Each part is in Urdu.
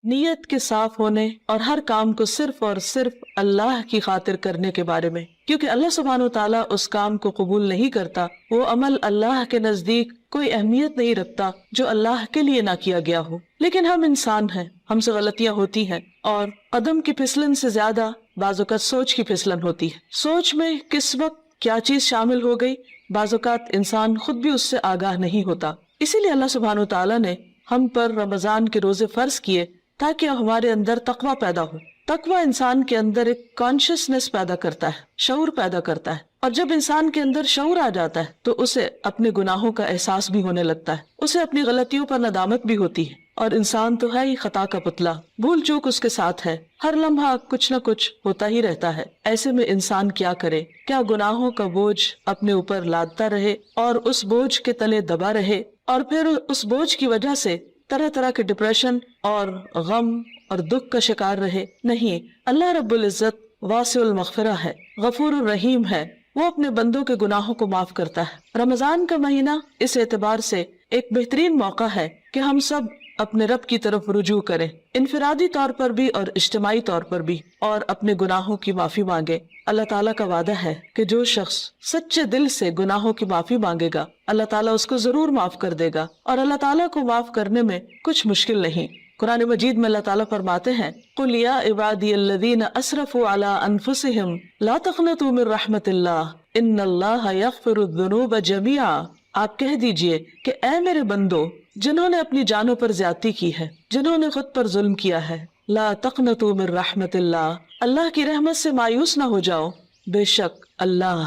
نیت کے صاف ہونے اور ہر کام کو صرف اور صرف اللہ کی خاطر کرنے کے بارے میں، کیونکہ اللہ سبحانہ وتعالیٰ اس کام کو قبول نہیں کرتا، وہ عمل اللہ کے نزدیک کوئی اہمیت نہیں رکھتا جو اللہ کے لیے نہ کیا گیا ہو۔ لیکن ہم انسان ہیں، ہم سے غلطیاں ہوتی ہیں، اور قدم کی پھسلن سے زیادہ بعض اوقات سوچ کی پھسلن ہوتی ہے۔ سوچ میں کس وقت کیا چیز شامل ہو گئی، بعض اوقات انسان خود بھی اس سے آگاہ نہیں ہوتا۔ اسی لیے اللہ سبحانہ وتعالیٰ نے ہم پر رمضان کے روزے فرض کیے تاکہ ہمارے اندر تقویٰ پیدا ہو۔ تقویٰ انسان کے اندر ایک کانشیسنس پیدا کرتا ہے، شعور پیدا کرتا ہے، اور جب انسان کے اندر شعور آ جاتا ہے تو اسے اپنے گناہوں کا احساس بھی ہونے لگتا ہے، اسے اپنی غلطیوں پر ندامت بھی ہوتی ہے، اور انسان تو ہے ہی خطا کا پتلا، بھول چوک اس کے ساتھ ہے، ہر لمحہ کچھ نہ کچھ ہوتا ہی رہتا ہے۔ ایسے میں انسان کیا کرے؟ کیا گناہوں کا بوجھ اپنے اوپر لادتا رہے اور اس بوجھ کے تلے دبا رہے، اور پھر اس بوجھ کی وجہ سے طرح طرح کے ڈپریشن اور غم اور دکھ کا شکار رہے؟ نہیں، اللہ رب العزت واسع المغفرہ ہے، غفور الرحیم ہے، وہ اپنے بندوں کے گناہوں کو معاف کرتا ہے۔ رمضان کا مہینہ اس اعتبار سے ایک بہترین موقع ہے کہ ہم سب اپنے رب کی طرف رجوع کریں، انفرادی طور پر بھی اور اجتماعی طور پر بھی، اور اپنے گناہوں کی معافی مانگے۔ اللہ تعالیٰ کا وعدہ ہے کہ جو شخص سچے دل سے گناہوں کی معافی مانگے گا، اللہ تعالیٰ اس کو ضرور معاف کر دے گا، اور اللہ تعالیٰ کو معاف کرنے میں کچھ مشکل نہیں۔ قرآن مجید میں اللہ تعالیٰ فرماتے ہیں، قُلْ يَا عِبَادِيَ الَّذِينَ أَسْرَفُوا عَلَىٰ أَنفُسِهِمْ لَا تَقْنَطُوا مِن رَحْمَةِ اللَّهِ إِنَّ اللَّهَ يَغْفِرُ الذُّنُوبَ جَمِيعًا۔ آپ کہہ دیجئے کہ اے میرے بندو، جنہوں نے اپنی جانوں پر زیادتی کی ہے، جنہوں نے خود پر ظلم کیا ہے، لا تقنطوا من رحمت اللہ، اللہ کی رحمت سے مایوس نہ ہو جاؤ، بے شک اللہ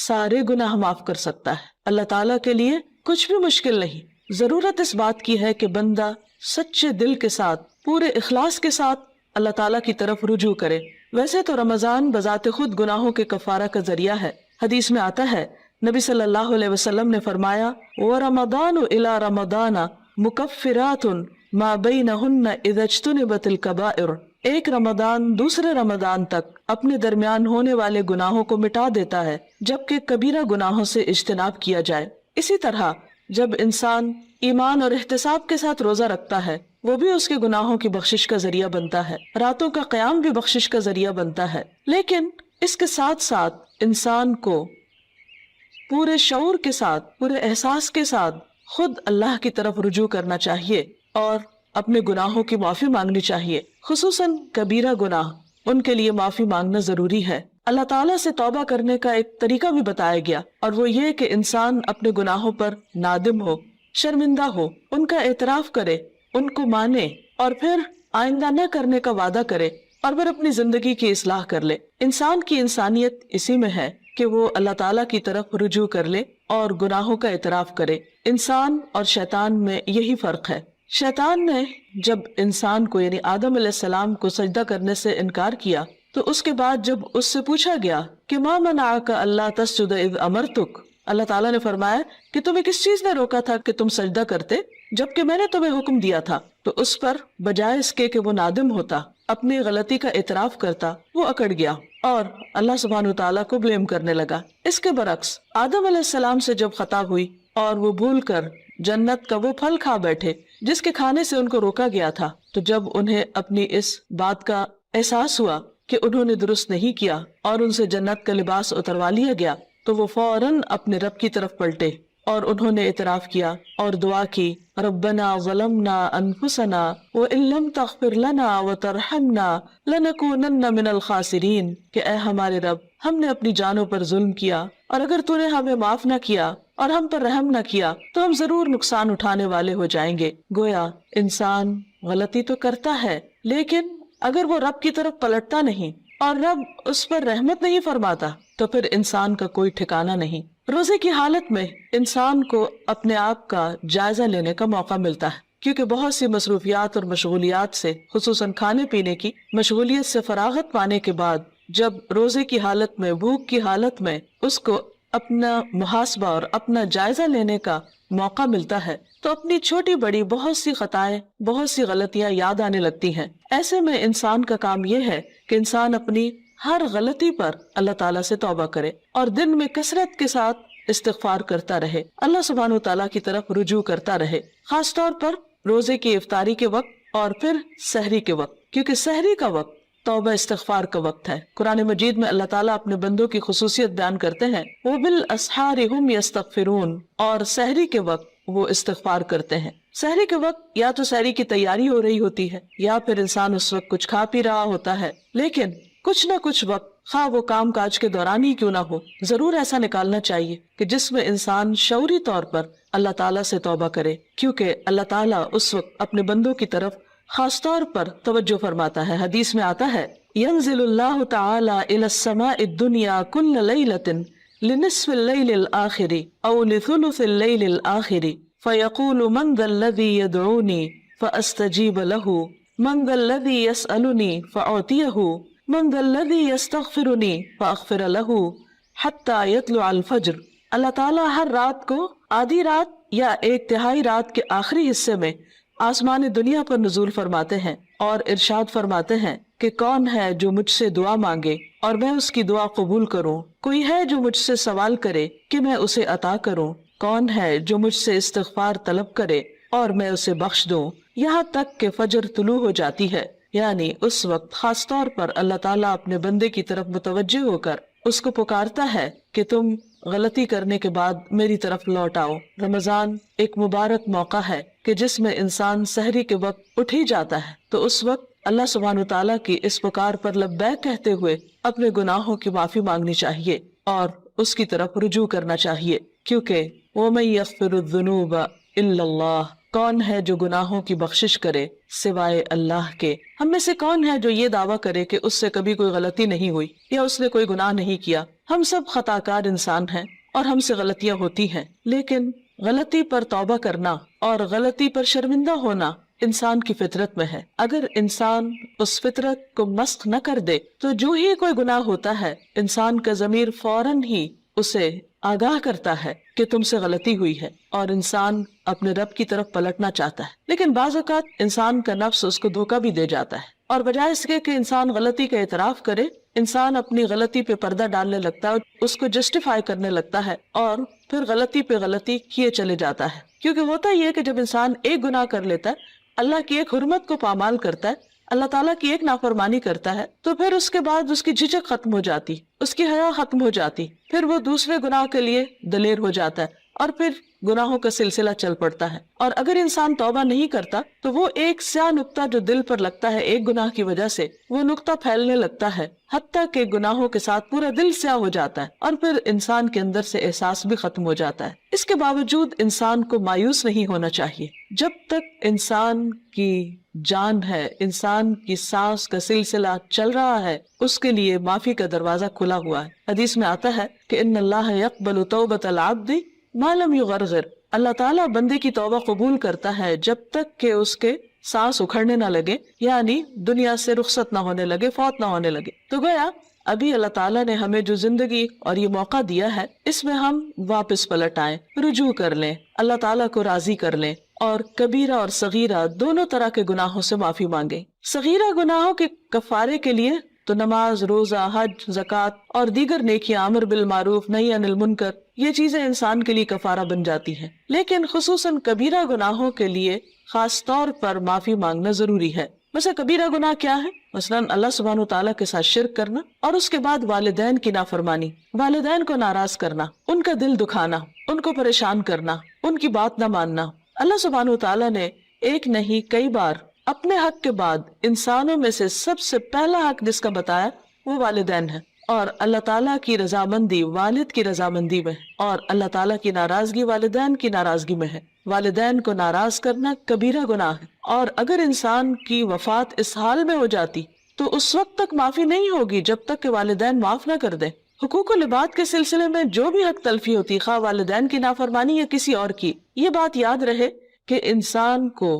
سارے گناہ معاف کر سکتا ہے۔ اللہ تعالیٰ کے لیے کچھ بھی مشکل نہیں۔ ضرورت اس بات کی ہے کہ بندہ سچے دل کے ساتھ، پورے اخلاص کے ساتھ اللہ تعالیٰ کی طرف رجوع کرے۔ ویسے تو رمضان بذات خود گناہوں کے کفارہ کا ذریعہ ہے۔ حدیث میں آتا ہے، نبی صلی اللہ علیہ وسلم نے فرمایا، وَرَمَضَانُ إِلَى رَمَضَانَ مُكَفِّرَاتٌ مَا بَيْنَهُنَّ إِذَا اجْتُنِبَتِ الْكَبَائِرُ۔ ایک رمضان دوسرے رمضان تک اپنے درمیان ہونے والے گناہوں کو مٹا دیتا ہے جبکہ کبیرہ گناہوں سے اجتناب کیا جائے۔ اسی طرح جب انسان ایمان اور احتساب کے ساتھ روزہ رکھتا ہے، وہ بھی اس کے گناہوں کی بخشش کا ذریعہ بنتا ہے، راتوں کا قیام بھی بخشش کا ذریعہ بنتا ہے۔ لیکن اس کے ساتھ ساتھ انسان کو پورے شعور کے ساتھ، پورے احساس کے ساتھ خود اللہ کی طرف رجوع کرنا چاہیے اور اپنے گناہوں کی معافی مانگنی چاہیے، خصوصاً کبیرہ گناہ، ان کے لیے معافی مانگنا ضروری ہے۔ اللہ تعالیٰ سے توبہ کرنے کا ایک طریقہ بھی بتایا گیا، اور وہ یہ کہ انسان اپنے گناہوں پر نادم ہو، شرمندہ ہو، ان کا اعتراف کرے، ان کو مانے، اور پھر آئندہ نہ کرنے کا وعدہ کرے، اور پھر اپنی زندگی کی اصلاح کر لے۔ انسان کی انسانیت اسی میں ہے کہ وہ اللہ تعالیٰ کی طرف رجوع کر لے اور گناہوں کا اعتراف کرے۔ انسان اور شیطان میں یہی فرق ہے۔ شیطان نے جب انسان کو یعنی آدم علیہ السلام کو سجدہ کرنے سے انکار کیا تو اس کے بعد جب اس سے پوچھا گیا کہ ما منعک الا تسجد اذ امرتک، اللہ تعالیٰ نے فرمایا کہ تمہیں کس چیز نے روکا تھا کہ تم سجدہ کرتے جبکہ میں نے تمہیں حکم دیا تھا؟ تو اس پر بجائے اس کے کہ وہ نادم ہوتا، اپنی غلطی کا اعتراف کرتا، وہ اکڑ گیا اور اللہ سبحانہ وتعالیٰ کو بلیم کرنے لگا۔ اس کے برعکس آدم علیہ السلام سے جب خطا ہوئی اور وہ بھول کر جنت کا وہ پھل کھا بیٹھے جس کے کھانے سے ان کو روکا گیا تھا، تو جب انہیں اپنی اس بات کا احساس ہوا کہ انہوں نے درست نہیں کیا اور ان سے جنت کا لباس اتروا لیا گیا، تو وہ فوراً اپنے رب کی طرف پلٹے اور انہوں نے اعتراف کیا اور دعا کی، ربنا ظلمنا انفسنا وان لم تغفر لنا وترحمنا لنکونن من الخاسرین، کہ اے ہمارے رب، ہم نے اپنی جانوں پر ظلم کیا اور اگر تو نے ہمیں معاف نہ کیا اور ہم پر رحم نہ کیا تو ہم ضرور نقصان اٹھانے والے ہو جائیں گے۔ گویا انسان غلطی تو کرتا ہے، لیکن اگر وہ رب کی طرف پلٹتا نہیں اور رب اس پر رحمت نہیں فرماتا تو پھر انسان کا کوئی ٹھکانہ نہیں۔ روزے کی حالت میں انسان کو اپنے آپ کا جائزہ لینے کا موقع ملتا ہے، کیونکہ بہت سی مصروفیات اور مشغولیات سے، خصوصاً کھانے پینے کی مشغولیت سے فراغت پانے کے بعد جب روزے کی حالت میں، بھوک کی حالت میں اس کو اپنا محاسبہ اور اپنا جائزہ لینے کا موقع ملتا ہے تو اپنی چھوٹی بڑی بہت سی خطائیں، بہت سی غلطیاں یاد آنے لگتی ہیں۔ ایسے میں انسان کا کام یہ ہے کہ انسان اپنی ہر غلطی پر اللہ تعالیٰ سے توبہ کرے اور دن میں کثرت کے ساتھ استغفار کرتا رہے، اللہ سبحانہ و تعالیٰ کی طرف رجوع کرتا رہے، خاص طور پر روزے کی افطاری کے وقت اور پھر سحری کے وقت، کیونکہ سحری کا وقت توبہ استغفار کا وقت ہے۔ قرآن مجید میں اللہ تعالیٰ اپنے بندوں کی خصوصیت بیان کرتے ہیں، وَبِالْأَسْحَارِ هُمْ يَسْتَغْفِرُونَ، اور سحری کے وقت وہ استغفار کرتے ہیں۔ سحری کے وقت یا تو سحری کی تیاری ہو رہی ہوتی ہے یا پھر انسان اس وقت کچھ کھا پی رہا ہوتا ہے، لیکن کچھ نہ کچھ وقت، خواہ وہ کام کاج کے دوران ہی کیوں نہ ہو، ضرور ایسا نکالنا چاہیے کہ جس میں انسان شعوری طور پر اللہ تعالیٰ سے توبہ کرے، کیونکہ اللہ تعالیٰ اس وقت اپنے بندوں کی طرف خاص طور پر توجہ فرماتا ہے۔ حدیث میں آتا ہے، ينزل اللہ تعالی الى السماء الدنیا كل ليلة لنصف الليل الآخر او لثلث الليل الآخر فيقول من ذا الذي يدعوني فأستجيب له من ذا الذي يسألني فأعطيه من ذا الذي يستغفرني فأغفر له حتى يطلع الفجر۔ اللہ تعالیٰ ہر رات کو آدھی رات یا ایک تہائی رات کے آخری حصے میں آسمان دنیا پر نزول فرماتے ہیں اور ارشاد فرماتے ہیں کہ کون ہے جو مجھ سے دعا مانگے اور میں اس کی دعا قبول کروں، کوئی ہے جو مجھ سے سوال کرے کہ میں اسے عطا کروں، کون ہے جو مجھ سے استغفار طلب کرے اور میں اسے بخش دوں، یہاں تک کہ فجر طلوع ہو جاتی ہے۔ یعنی اس وقت خاص طور پر اللہ تعالیٰ اپنے بندے کی طرف متوجہ ہو کر اس کو پکارتا ہے کہ تم غلطی کرنے کے بعد میری طرف لوٹ آؤ۔ رمضان ایک مبارک موقع ہے کہ جس میں انسان سحری کے وقت اٹھ ہی جاتا ہے، تو اس وقت اللہ سبحانہ وتعالیٰ کی اس پکار پر لبیک کہتے ہوئے اپنے گناہوں کی معافی مانگنی چاہیے اور اس کی طرف رجوع کرنا چاہیے، کیونکہ وَمَن يَغْفِرُ الذُّنُوبَ إِلَّا اللَّهُ، کون ہے جو گناہوں کی بخشش کرے سوائے اللہ کے۔ ہم میں سے کون ہے جو یہ دعویٰ کرے کہ اس سے کبھی کوئی غلطی نہیں ہوئی یا اس نے کوئی گناہ نہیں کیا؟ ہم سب خطا کار انسان ہیں اور ہم سے غلطیاں ہوتی ہیں، لیکن غلطی پر توبہ کرنا اور غلطی پر شرمندہ ہونا انسان کی فطرت میں ہے۔ اگر انسان اس فطرت کو مسخ نہ کر دے تو جو ہی کوئی گناہ ہوتا ہے انسان کا ضمیر فوراً ہی اسے آگاہ کرتا ہے کہ تم سے غلطی ہوئی ہے اور انسان اپنے رب کی طرف پلٹنا چاہتا ہے، لیکن بعض اوقات انسان کا نفس اس کو دھوکہ بھی دے جاتا ہے اور بجائے اس کے کہ انسان غلطی کا اعتراف کرے، انسان اپنی غلطی پہ پردہ ڈالنے لگتا ہے، اس کو جسٹیفائی کرنے لگتا ہے اور پھر غلطی پہ غلطی کیے چلے جاتا ہے۔ کیونکہ ہوتا یہ ہے کہ جب انسان ایک گناہ کر لیتا ہے، اللہ کی ایک حرمت کو پامال کرتا ہے، اللہ تعالیٰ کی ایک نافرمانی کرتا ہے، تو پھر اس کے بعد اس کی جھجک ختم ہو جاتی، اس کی حیا ختم ہو جاتی، پھر وہ دوسرے گناہ کے لیے دلیر ہو جاتا ہے اور پھر گناہوں کا سلسلہ چل پڑتا ہے۔ اور اگر انسان توبہ نہیں کرتا تو وہ ایک سیاہ نقطہ جو دل پر لگتا ہے ایک گناہ کی وجہ سے، وہ نقطہ پھیلنے لگتا ہے حتیٰ کہ گناہوں کے ساتھ پورا دل سیاہ ہو جاتا ہے اور پھر انسان کے اندر سے احساس بھی ختم ہو جاتا ہے۔ اس کے باوجود انسان کو مایوس نہیں ہونا چاہیے۔ جب تک انسان کی جان ہے، انسان کی سانس کا سلسلہ چل رہا ہے، اس کے لیے معافی کا دروازہ کھلا ہوا ہے۔ حدیث میں آتا ہے کہ ان اللہ یقبل توبۃ العبد ما لم یغرغر، اللہ تعالیٰ بندے کی توبہ قبول کرتا ہے جب تک کہ اس کے سانس اکھڑنے نہ لگے، یعنی دنیا سے رخصت نہ ہونے لگے، فوت نہ ہونے لگے۔ تو گویا ابھی اللہ تعالیٰ نے ہمیں جو زندگی اور یہ موقع دیا ہے، اس میں ہم واپس پلٹ آئیں، رجوع کر لیں، اللہ تعالیٰ کو راضی کر لیں اور کبیرہ اور صغیرہ دونوں طرح کے گناہوں سے معافی مانگیں۔ صغیرہ گناہوں کے کفارے کے لیے تو نماز، روزہ، حج، زکوٰۃ اور دیگر نیکیاں، امر بالمعروف، نہی عن المنکر، یہ چیزیں انسان کے لیے کفارہ بن جاتی ہیں، لیکن خصوصاً کبیرہ گناہوں کے لیے خاص طور پر معافی مانگنا ضروری ہے۔ مثلا کبیرہ گناہ کیا ہے؟ مثلا اللہ سبحانہ وتعالیٰ کے ساتھ شرک کرنا اور اس کے بعد والدین کی نافرمانی، والدین کو ناراض کرنا، ان کا دل دکھانا، ان کو پریشان کرنا، ان کی بات نہ ماننا۔ اللہ سبحانہ وتعالیٰ نے ایک نہیں کئی بار اپنے حق کے بعد انسانوں میں سے سب سے پہلا حق جس کا بتایا وہ والدین ہے، اور اللہ تعالیٰ کی رضامندی والد کی رضامندی میں ہے اور اللہ تعالیٰ کی ناراضگی والدین کی ناراضگی میں ہے۔ والدین کو ناراض کرنا کبیرہ گناہ ہے، اور اگر انسان کی وفات اس حال میں ہو جاتی تو اس وقت تک معافی نہیں ہوگی جب تک کہ والدین معاف نہ کر دیں۔ حقوق العباد کے سلسلے میں جو بھی حق تلفی ہوتی، خواہ والدین کی نافرمانی یا کسی اور کی، یہ بات یاد رہے کہ انسان کو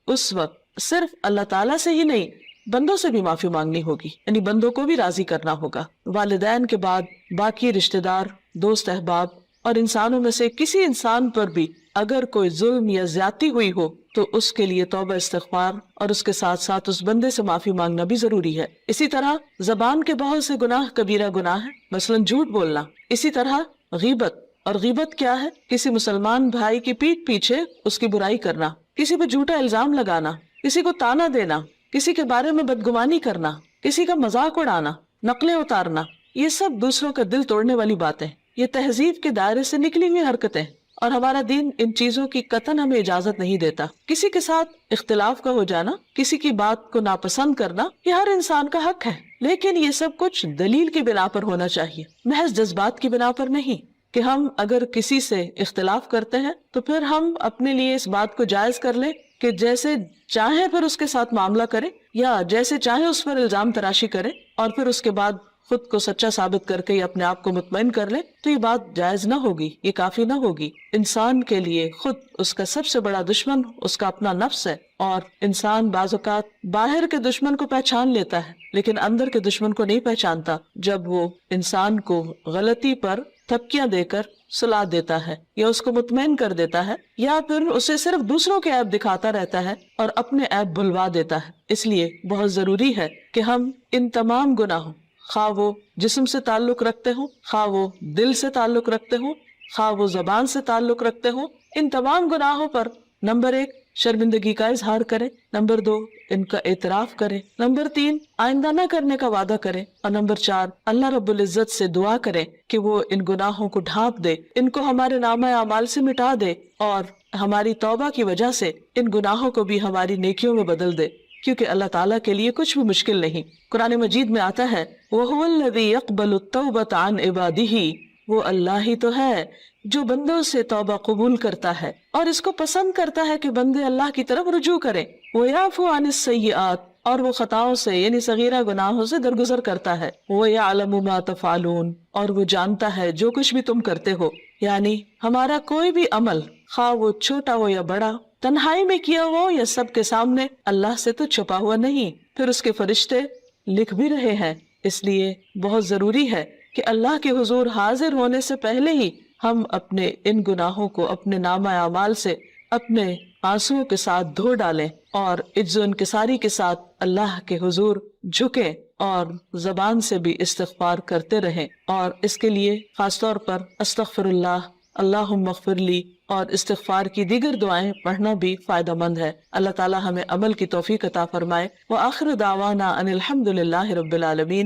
اس وقت صرف اللہ تعالیٰ سے ہی نہیں، بندوں سے بھی معافی مانگنی ہوگی، یعنی بندوں کو بھی راضی کرنا ہوگا۔ والدین کے بعد باقی رشتہ دار، دوست احباب اور انسانوں میں سے کسی انسان پر بھی اگر کوئی ظلم یا زیادتی ہوئی ہو تو اس کے لیے توبہ استغفار اور اس کے ساتھ ساتھ اس بندے سے معافی مانگنا بھی ضروری ہے۔ اسی طرح زبان کے بہت سے گناہ کبیرہ گناہ ہے، مثلا جھوٹ بولنا۔ اسی طرح غیبت، اور غیبت کیا ہے؟ کسی مسلمان بھائی کی پیٹھ پیچھے اس کی برائی کرنا، کسی پہ جھوٹا الزام لگانا، کسی کو تانا دینا، کسی کے بارے میں بدگمانی کرنا، کسی کا مذاق اڑانا، نقلیں اتارنا، یہ سب دوسروں کا دل توڑنے والی باتیں، یہ تہذیب کے دائرے سے نکلی ہوئی حرکتیں، اور ہمارا دین ان چیزوں کی قطعاً ہمیں اجازت نہیں دیتا۔ کسی کے ساتھ اختلاف کا ہو جانا، کسی کی بات کو ناپسند کرنا، یہ ہر انسان کا حق ہے، لیکن یہ سب کچھ دلیل کی بنا پر ہونا چاہیے، محض جذبات کی بنا پر نہیں، کہ ہم اگر کسی سے اختلاف کرتے ہیں تو پھر ہم اپنے لیے اس بات کو جائز کر لیں کہ جیسے چاہے پھر اس کے ساتھ معاملہ کرے، یا جیسے چاہے اس پر الزام تراشی کرے، اور پھر اس کے بعد خود کو سچا ثابت کر کے اپنے آپ کو مطمئن کر لے، تو یہ بات جائز نہ ہوگی، یہ کافی نہ ہوگی۔ انسان کے لیے خود اس کا سب سے بڑا دشمن اس کا اپنا نفس ہے، اور انسان بعض اوقات باہر کے دشمن کو پہچان لیتا ہے لیکن اندر کے دشمن کو نہیں پہچانتا، جب وہ انسان کو غلطی پر تھپکیاں دے کر سلا دیتا ہے، یا اس کو مطمئن کر دیتا ہے، یا پھر اسے صرف دوسروں کے عیب دکھاتا رہتا ہے اور اپنے عیب بھلوا دیتا ہے۔ اس لیے بہت ضروری ہے کہ ہم ان تمام گناہوں، خواہ وہ جسم سے تعلق رکھتے ہوں، خواہ وہ دل سے تعلق رکھتے ہوں، خواہ وہ زبان سے تعلق رکھتے ہوں، ان تمام گناہوں پر نمبر 1 شرمندگی کا اظہار کرے، نمبر 2 ان کا اعتراف کرے، نمبر 3 آئندہ نہ کرنے کا وعدہ کرے، اور نمبر 4 اللہ رب العزت سے دعا کرے کہ وہ ان گناہوں کو ڈھانپ دے، ان کو ہمارے نامہ اعمال سے مٹا دے، اور ہماری توبہ کی وجہ سے ان گناہوں کو بھی ہماری نیکیوں میں بدل دے، کیونکہ اللہ تعالیٰ کے لیے کچھ بھی مشکل نہیں۔ قرآن مجید میں آتا ہے وَهُوَ الَّذِي يَقْبَلُ التَّوْبَةَ عَنْ عِبَادِهِ، وہ اللہ ہی تو ہے جو بندوں سے توبہ قبول کرتا ہے اور اس کو پسند کرتا ہے کہ بندے اللہ کی طرف رجوع کریں۔ وَيَعْفُو عَنِ السَّيِّئَاتِ، اور وہ خطاؤں سے یعنی صغیرہ گناہوں سے درگزر کرتا ہے۔ وَيَعْلَمُ مَا تَفْعَلُونَ، اور وہ جانتا ہے جو کچھ بھی تم کرتے ہو، یعنی ہمارا کوئی بھی عمل، خواہ وہ چھوٹا ہو یا بڑا، تنہائی میں کیا ہو یا سب کے سامنے، اللہ سے تو چھپا ہوا نہیں، پھر اس کے فرشتے لکھ بھی رہے ہیں۔ اس لیے بہت ضروری ہے کہ اللہ کے حضور حاضر ہونے سے پہلے ہی ہم اپنے ان گناہوں کو اپنے نامہ اعمال سے اپنے آنسوؤں کے ساتھ دھو ڈالیں، اور عجز و انکساری کے ساتھ اللہ کے حضور جھکیں، اور زبان سے بھی استغفار کرتے رہیں، اور اس کے لیے خاص طور پر استغفر اللہ، اللہم اغفر لی اور استغفار کی دیگر دعائیں پڑھنا بھی فائدہ مند ہے۔ اللہ تعالی ہمیں عمل کی توفیق عطا فرمائے۔ وآخر دعوانا ان الحمد للہ رب العالمین۔